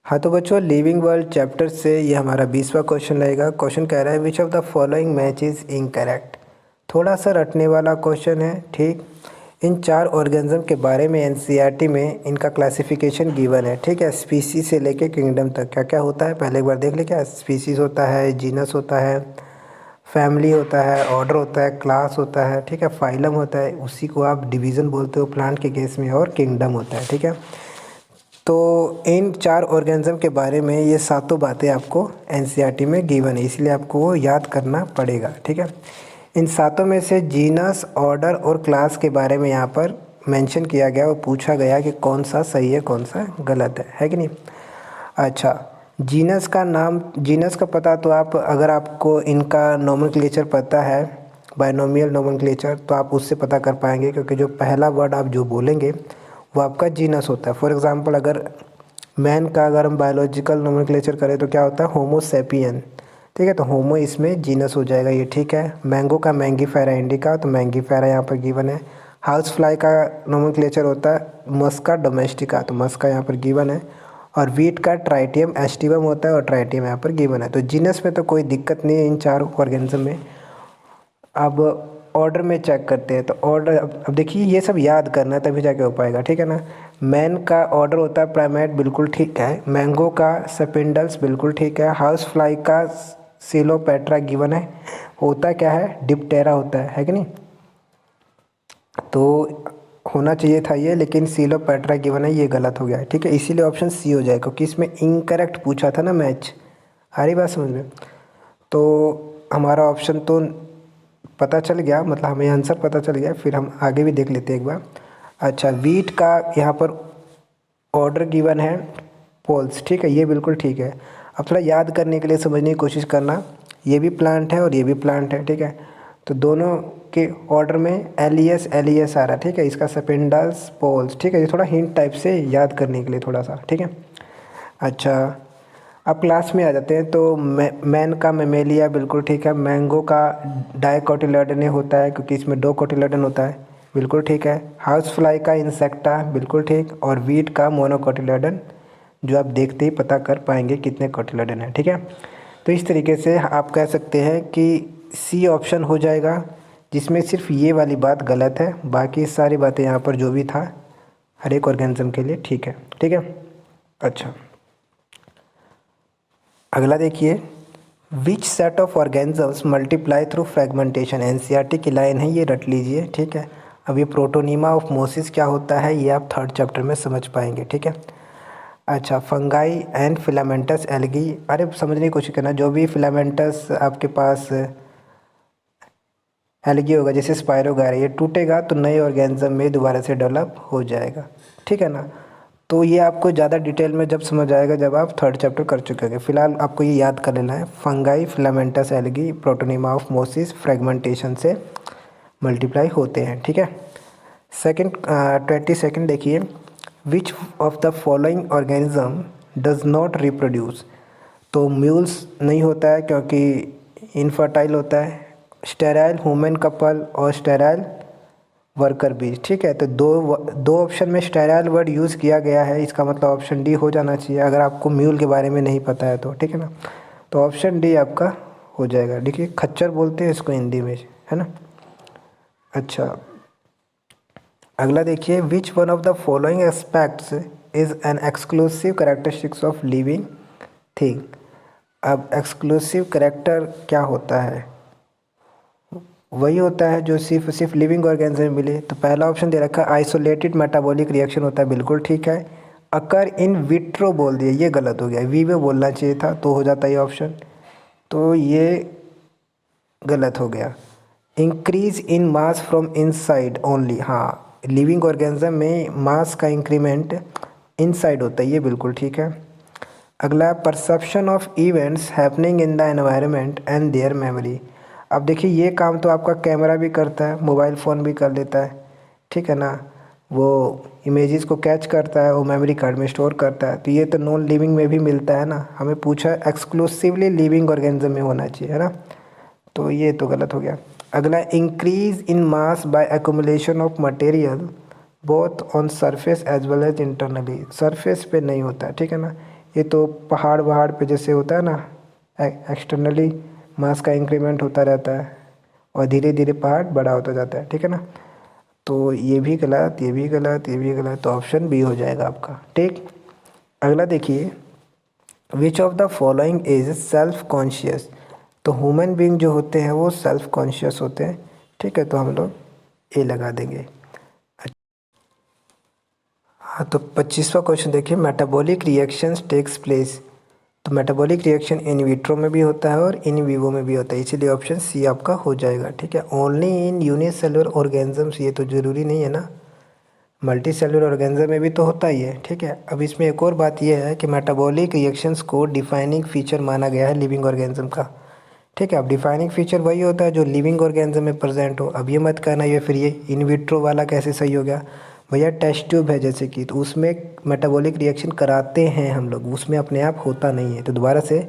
हाँ तो बच्चों लिविंग वर्ल्ड चैप्टर से ये हमारा 20वां क्वेश्चन रहेगा। क्वेश्चन कह रहा है विच of the following match is incorrect. थोड़ा सा रटने वाला क्वेश्चन है। ठीक, इन 4 ऑर्गेनिज्म के बारे में एनसीईआरटी में इनका क्लासिफिकेशन गिवन है। ठीक है, स्पीसीज से लेके किंगडम तक क्या क्या होता है पहले एक बार देख ले। क्या स्पीसीज होता है, जीनस होता है, फैमिली होता है, ऑर्डर होता है, क्लास होता है, ठीक है, फाइलम होता है, उसी को आप डिवीज़न बोलते हो प्लांट के केस में, और किंगडम होता है। ठीक है, तो इन 4 ऑर्गेनिज्म के बारे में ये सातों बातें आपको एनसीईआरटी में गिवन है, इसलिए आपको वो याद करना पड़ेगा। ठीक है, इन सातों में से जीनस, ऑर्डर और क्लास के बारे में यहाँ पर मेंशन किया गया और पूछा गया कि कौन सा सही है कौन सा गलत है कि नहीं। अच्छा, जीनस का नाम, जीनस का पता तो आप, अगर आपको इनका नोमेनक्लेचर पता है, बायनोमियल नोमेनक्लेचर, तो आप उससे पता कर पाएंगे, क्योंकि जो पहला वर्ड आप जो बोलेंगे वो आपका जीनस होता है। फॉर एग्जांपल अगर मैन का अगर हम बायोलॉजिकल नोमेनक्लेचर करें तो क्या होता है, होमो सेपियन। ठीक है, तो होमो इसमें जीनस हो जाएगा ये। ठीक है, मैंगो का मैंगीफेरा इंडिका, तो मैंगीफेरा यहाँ पर गिवन है। हाउस फ्लाई का नोमेनक्लेचर होता है मस्का डोमेस्टिका, तो मस्का यहाँ पर गिवन है। और वीट का ट्राइटियम एस्टिवम होता है और ट्राइटियम यहाँ पर गिवन है। तो जीनस में तो कोई दिक्कत नहीं है इन 4 ऑर्गेनिज्म में। अब ऑर्डर में चेक करते हैं, तो ऑर्डर अब देखिए ये सब याद करना है तभी जाके हो पाएगा। ठीक है ना, मैन का ऑर्डर होता है प्राइमेट, बिल्कुल ठीक है। मैंगो का सेपिंडल्स, बिल्कुल ठीक है। हाउस फ्लाई का सिलोपेट्रा गिवन है, होता क्या है, डिप्टेरा होता है कि नहीं। तो होना चाहिए था ये, लेकिन सिलोपेट्रा गिवन है, ये गलत हो गया है। ठीक है, इसीलिए ऑप्शन सी हो जाएगा, क्योंकि इसमें इनकरेक्ट पूछा था ना मैच। आ रही बात समझ में। तो हमारा ऑप्शन तो पता चल गया, मतलब हमें आंसर पता चल गया। फिर हम आगे भी देख लेते हैं एक बार। अच्छा, वीट का यहाँ पर ऑर्डर गिवन है पोल्स। ठीक है, ये बिल्कुल ठीक है। अब थोड़ा याद करने के लिए समझने की कोशिश करना, ये भी प्लांट है और ये भी प्लांट है। ठीक है, तो दोनों के ऑर्डर में एलियस एलियस आ रहा है। ठीक है, इसका सेपेंडल्स पोल्स। ठीक है, ये थोड़ा हिंट टाइप से याद करने के लिए थोड़ा सा। ठीक है, अच्छा अब क्लास में आ जाते हैं। तो मैन का मेमेलिया, बिल्कुल ठीक है। मैंगो का डाइकोटिलेडोने होता है, क्योंकि इसमें 2 कोटिलेडन होता है, बिल्कुल ठीक है। हाउस फ्लाई का इंसेक्टा, बिल्कुल ठीक। और वीट का मोनोकोटिलेडन, जो आप देखते ही पता कर पाएंगे कितने कोटिलेडन है। ठीक है, तो इस तरीके से आप कह सकते हैं कि सी ऑप्शन हो जाएगा, जिसमें सिर्फ ये वाली बात गलत है, बाकी सारी बातें यहाँ पर जो भी था हर एक ऑर्गेनिज्म के लिए ठीक है। ठीक है, अच्छा अगला देखिए, which set of organisms multiply through fragmentation. NCERT की लाइन है, ये रट लीजिए। ठीक है, अब ये प्रोटोनीमा ऑफ मोसिस क्या होता है ये आप 3rd चैप्टर में समझ पाएंगे। ठीक है, अच्छा फंगाई एंड फिलामेंटस एल्गी। अरे समझने की कोशिश करना, जो भी फिलामेंटस आपके पास एल्गी होगा, जैसे स्पायरोगायरा, ये टूटेगा तो नए ऑर्गेनिज्म में दोबारा से डेवलप हो जाएगा। ठीक है ना, तो ये आपको ज़्यादा डिटेल में जब समझ आएगा जब आप 3rd चैप्टर कर चुके होंगे। फिलहाल आपको ये याद कर लेना है, fungi filamentous algae protonema of mosses fragmentation से मल्टीप्लाई होते हैं। ठीक है, 22nd देखिए, which of the following organism does not reproduce. तो म्यूल्स नहीं होता है क्योंकि इनफर्टाइल होता है। स्टेराइल ह्यूमन कपल और स्टेराइल वर्कर बीज। ठीक है, तो दो ऑप्शन में स्टेराइल वर्ड यूज़ किया गया है, इसका मतलब ऑप्शन डी हो जाना चाहिए, अगर आपको म्यूल के बारे में नहीं पता है तो। ठीक है ना, तो ऑप्शन डी आपका हो जाएगा। देखिए खच्चर बोलते हैं इसको हिंदी में, है ना। अच्छा अगला देखिए, which one of the following aspects is an exclusive characteristics of living thing. अब एक्सक्लूसिव करेक्टर क्या होता है, वही होता है जो सिर्फ लिविंग ऑर्गेनिज्म में मिले। तो पहला ऑप्शन दे रखा है आइसोलेटेड मेटाबॉलिक रिएक्शन होता है, बिल्कुल ठीक है। अकर इन विट्रो बोल दिया, ये गलत हो गया, वीवो बोलना चाहिए था तो हो जाता ये ऑप्शन, तो ये गलत हो गया। Increase in mass from inside only, हाँ लिविंग ऑर्गेनिज्म में मास का इंक्रीमेंट इनसाइड होता है, ये बिल्कुल ठीक है। अगला, perception of events happening in the environment and there memory. अब देखिए ये काम तो आपका कैमरा भी करता है, मोबाइल फ़ोन भी कर लेता है। ठीक है ना, वो इमेजेस को कैच करता है, वो मेमोरी कार्ड में स्टोर करता है। तो ये तो नॉन लिविंग में भी मिलता है ना, हमें पूछा एक्सक्लूसिवली लिविंग ऑर्गेनिज्म में होना चाहिए, है ना, तो ये तो गलत हो गया। अगला, increase in mass by accumulation of material both on surface as well as internally. Surface पे नहीं होता है, ठीक है ना, ये तो पहाड़ वहाड़ पे जैसे होता है ना, एक्सटर्नली मास का इंक्रीमेंट होता रहता है और धीरे धीरे पहाड़ बड़ा होता जाता है, ठीक है ना। तो ये भी गलत, ये भी गलत, ये भी गलत, तो ऑप्शन बी हो जाएगा आपका, ठीक। अगला देखिए, which of the following is self conscious. तो ह्यूमन बीइंग जो होते हैं वो सेल्फ कॉन्शियस होते हैं, ठीक है, तो हम लोग ए लगा देंगे। हाँ, तो 25वां क्वेश्चन देखिए, मेटाबॉलिक रिएक्शंस टेक्स प्लेस। तो मेटाबॉलिक रिएक्शन इन विट्रो में भी होता है और इन विवो में भी होता है, इसीलिए ऑप्शन सी आपका हो जाएगा, ठीक है। ओनली इन यूनिसेलुलर ऑर्गेनिजम्स, ये तो ज़रूरी नहीं है ना, मल्टी सेलुलर ऑर्गेनिज्म में भी तो होता ही है, ठीक है। अब इसमें एक और बात यह है कि मेटाबॉलिक रिएक्शंस को डिफाइनिंग फीचर माना गया है लिविंग ऑर्गेनिज्म का, ठीक है। अब डिफाइनिंग फीचर वही होता है जो लिविंग ऑर्गेनिज्म में प्रेजेंट हो। अब ये मत कहना ये फिर ये इन विट्रो वाला कैसे सही हो गया, भैया टेस्ट ट्यूब है जैसे कि, तो उसमें मेटाबॉलिक रिएक्शन कराते हैं हम लोग, उसमें अपने आप होता नहीं है। तो दोबारा से,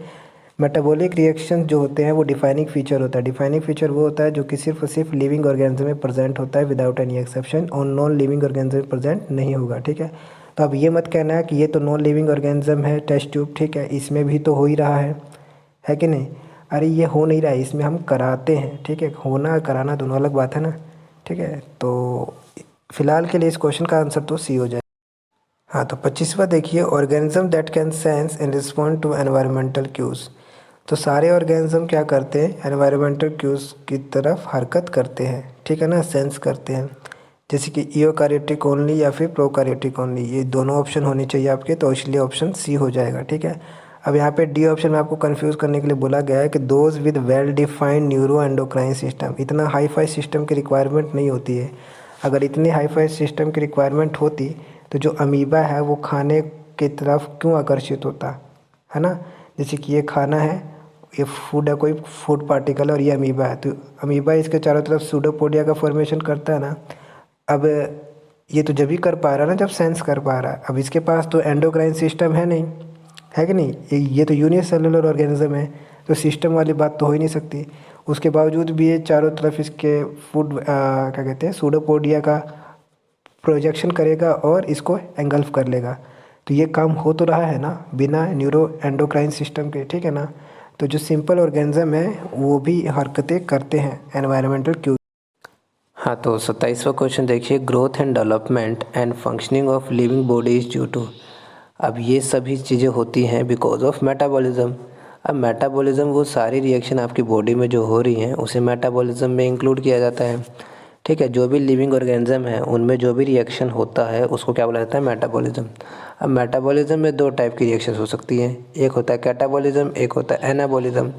मेटाबॉलिक रिएक्शन जो होते हैं वो डिफाइनिंग फीचर होता है। डिफाइनिंग फीचर वो होता है जो कि सिर्फ और सिर्फ लिविंग ऑर्गेनिज्म में प्रेजेंट होता है विदाउट एनी एक्सेप्शन, और नॉन लिविंग ऑर्गेनिज्म में प्रेजेंट नहीं होगा, ठीक है। तो अब ये मत कहना है कि ये तो नॉन लिविंग ऑर्गेनिज्म है टेस्ट ट्यूब, ठीक है, इसमें भी तो हो ही रहा है कि नहीं। अरे ये हो नहीं रहा है, इसमें हम कराते हैं, ठीक है, होना कराना दोनों अलग बात है ना, ठीक है। तो फिलहाल के लिए इस क्वेश्चन का आंसर तो सी हो जाए। हाँ, तो 25वां देखिए, organism that can sense and respond to environmental cues. तो सारे ऑर्गेनिज्म क्या करते हैं, एनवायरमेंटल क्यूज़ की तरफ हरकत करते हैं, ठीक है ना, सेंस करते हैं। जैसे कि यूकैरियोटिक ओनली या फिर प्रोकैरियोटिक ओनली, ये दोनों ऑप्शन होने चाहिए आपके, तो इसलिए ऑप्शन सी हो जाएगा, ठीक है। अब यहाँ पे डी ऑप्शन में आपको कंफ्यूज करने के लिए बोला गया है कि those with well defined neuro endocrine system. इतना हाई फाई सिस्टम की रिक्वायरमेंट नहीं होती है। अगर इतनी हाई फाई सिस्टम की रिक्वायरमेंट होती तो जो अमीबा है वो खाने की तरफ क्यों आकर्षित होता है ना। जैसे कि ये खाना है, ये फूड है, कोई फूड पार्टिकल, और ये अमीबा है, तो अमीबा इसके चारों तरफ सूडोपोडिया का फॉर्मेशन करता है ना। अब ये तो जब ही कर पा रहा है ना जब सेंस कर पा रहा है। अब इसके पास तो एंडोक्राइन सिस्टम है नहीं, है कि नहीं, ये तो यूनिसेलुलर ऑर्गेनिज्म है, तो सिस्टम वाली बात तो हो ही नहीं सकती। उसके बावजूद भी ये चारों तरफ इसके फूड क्या कहते हैं सूडोपोडिया का प्रोजेक्शन करेगा और इसको एंगल्फ कर लेगा। तो ये काम हो तो रहा है ना बिना न्यूरो एंडोक्राइन सिस्टम के, ठीक है ना। तो जो सिंपल ऑर्गेनिज्म है वो भी हरकतें करते हैं एनवायरमेंटल क्यू। हाँ, तो 27वां क्वेश्चन देखिए, growth and development and functioning of living body is due to. अब ये सभी चीज़ें होती हैं बिकॉज ऑफ मेटाबॉलिज्म। अब मेटाबॉलिज्म वो सारी रिएक्शन आपकी बॉडी में जो हो रही हैं उसे मेटाबॉलिज्म में इंक्लूड किया जाता है, ठीक है। जो भी लिविंग ऑर्गेनिज्म है उनमें जो भी रिएक्शन होता है उसको क्या बोला जाता है, मेटाबॉलिज्म। अब मेटाबॉलिज्म में दो टाइप की रिएक्शन हो सकती हैं, एक होता है कैटाबॉलिज्म, एक होता है एनाबॉलिज्म।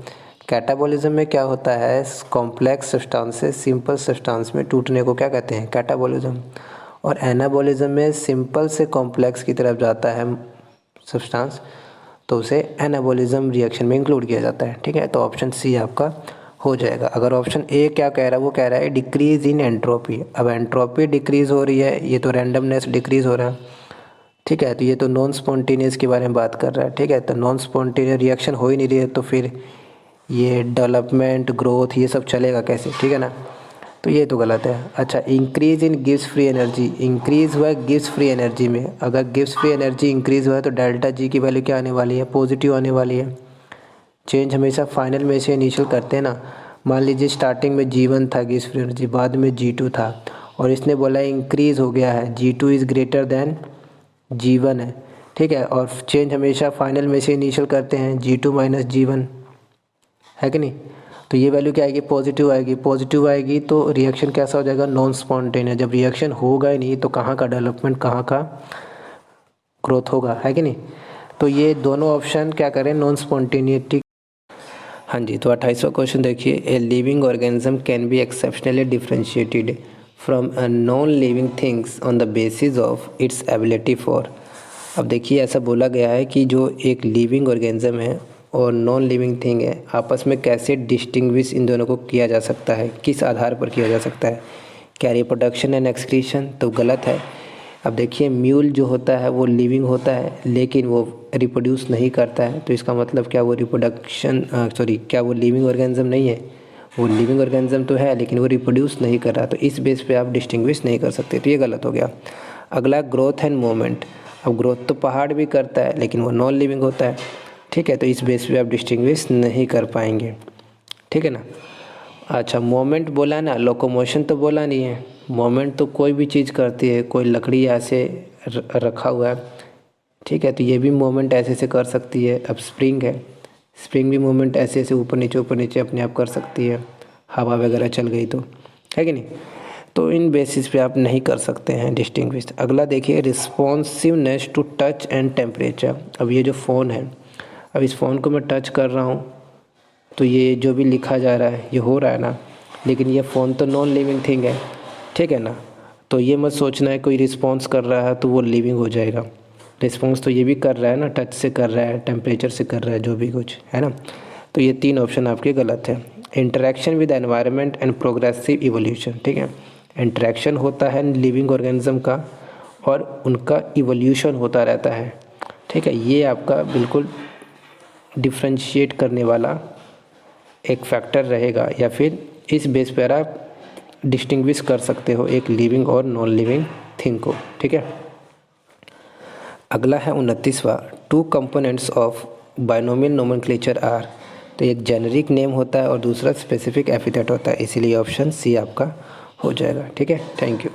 कैटाबॉलिज्म में क्या होता है, कॉम्प्लेक्स सब्सटेंस से सिंपल सब्सटेंस में टूटने को क्या कहते हैं, कैटाबॉलिज्म। और एनाबॉलिज्म में सिंपल से कॉम्प्लेक्स की तरफ जाता है सब्सटेंस, तो उसे एनाबॉलिज्म रिएक्शन में इंक्लूड किया जाता है, ठीक है। तो ऑप्शन सी आपका हो जाएगा। अगर ऑप्शन ए क्या कह रहा है, वो कह रहा है डिक्रीज इन एंट्रोपी। अब एंट्रोपी डिक्रीज हो रही है, ये तो रैंडमनेस डिक्रीज हो रहा है, ठीक है। तो ये तो नॉन स्पॉन्टेनियस के बारे में बात कर रहा है, ठीक है। तो नॉन स्पॉन्टेनियस रिएक्शन हो ही नहीं रही है, तो फिर ये डेवलपमेंट ग्रोथ ये सब चलेगा कैसे, ठीक है ना। तो ये तो गलत है। अच्छा, increase in gives free energy, increase हुआ है गिव्स फ्री एनर्जी में। अगर गिव्स फ्री एनर्जी इंक्रीज हुआ है तो डेल्टा जी की वैल्यू क्या आने वाली है, पॉजिटिव आने वाली है। चेंज हमेशा फाइनल में से इनिशियल करते हैं ना। मान लीजिए स्टार्टिंग में G1 था गिव्स फ्री एनर्जी, बाद में G2 था, और इसने बोला इंक्रीज़ हो गया है, G2 is greater than G1 है, ठीक है। और चेंज हमेशा फाइनल में से इनिशियल करते हैं, G2 माइनस G1, है कि नहीं। तो ये वैल्यू क्या आएगी, पॉजिटिव आएगी। पॉजिटिव आएगी तो रिएक्शन कैसा हो जाएगा, नॉन स्पॉन्टेनियस। जब रिएक्शन होगा ही नहीं तो कहाँ का डेवलपमेंट, कहाँ का ग्रोथ होगा, है कि नहीं। तो ये दोनों ऑप्शन क्या करें, नॉन स्पॉन्टेनियस। हाँ जी, तो 28वां क्वेश्चन देखिए, a living organism can be exceptionally differentiated from a non living things on the basis of its ability for. अब देखिए ऐसा बोला गया है कि जो एक लिविंग ऑर्गेनिज्म है और नॉन लिविंग थिंग है, आपस में कैसे डिस्टिंग्विश इन दोनों को किया जा सकता है, किस आधार पर किया जा सकता है। क्या रिप्रोडक्शन एंड एक्सक्रीशन, तो गलत है। अब देखिए म्यूल जो होता है वो लिविंग होता है लेकिन वो रिप्रोड्यूस नहीं करता है, तो इसका मतलब क्या वो क्या वो लिविंग ऑर्गेनिज्म नहीं है। वो लिविंग ऑर्गेनिज्म तो है लेकिन वो रिप्रोड्यूस नहीं कर रहा, तो इस बेस पे आप डिस्टिंग्विश नहीं कर सकते, तो ये गलत हो गया। अगला ग्रोथ एंड मूवमेंट। अब ग्रोथ तो पहाड़ भी करता है लेकिन वो नॉन लिविंग होता है, ठीक है, तो इस बेस पे आप डिस्टिंग्विश नहीं कर पाएंगे, ठीक है ना। अच्छा, मोमेंट बोला ना, लोकोमोशन तो बोला नहीं है। मोमेंट तो कोई भी चीज़ करती है, कोई लकड़ी ऐसे रखा हुआ है, ठीक है, तो ये भी मूवमेंट ऐसे ऐसे कर सकती है। अब स्प्रिंग है, स्प्रिंग भी मूवमेंट ऐसे ऐसे ऊपर नीचे अपने आप कर सकती है, हवा वगैरह चल गई तो, है कि नहीं। तो इन बेसिस पे आप नहीं कर सकते हैं डिस्टिंग्विश। अगला देखिए, responsiveness to touch and temperature. अब ये जो फ़ोन है, अब इस फ़ोन को मैं टच कर रहा हूँ तो ये जो भी लिखा जा रहा है ये हो रहा है ना, लेकिन ये फ़ोन तो नॉन लिविंग थिंग है, ठीक है ना। तो ये मत सोचना है कोई रिस्पॉन्स कर रहा है तो वो लिविंग हो जाएगा। रिस्पॉन्स तो ये भी कर रहा है ना, टच से कर रहा है, टेम्परेचर से कर रहा है, जो भी कुछ है ना। तो ये 3 ऑप्शन आपके गलत है। Interaction with environment and progressive evolution, ठीक है, इंटरेक्शन होता है लिविंग ऑर्गेनिज्म का और उनका इवोल्यूशन होता रहता है, ठीक है। ये आपका बिल्कुल डिफ्रेंशिएट करने वाला एक फैक्टर रहेगा, या फिर इस बेस पर आप डिस्टिंग्विश कर सकते हो एक लिविंग और नॉन लिविंग थिंग को, ठीक है। अगला है 29वां, 2 components of binomial nomenclature are. तो एक जेनरिक नेम होता है और दूसरा स्पेसिफिक एपिथेट होता है, इसीलिए ऑप्शन सी आपका हो जाएगा, ठीक है। Thank you.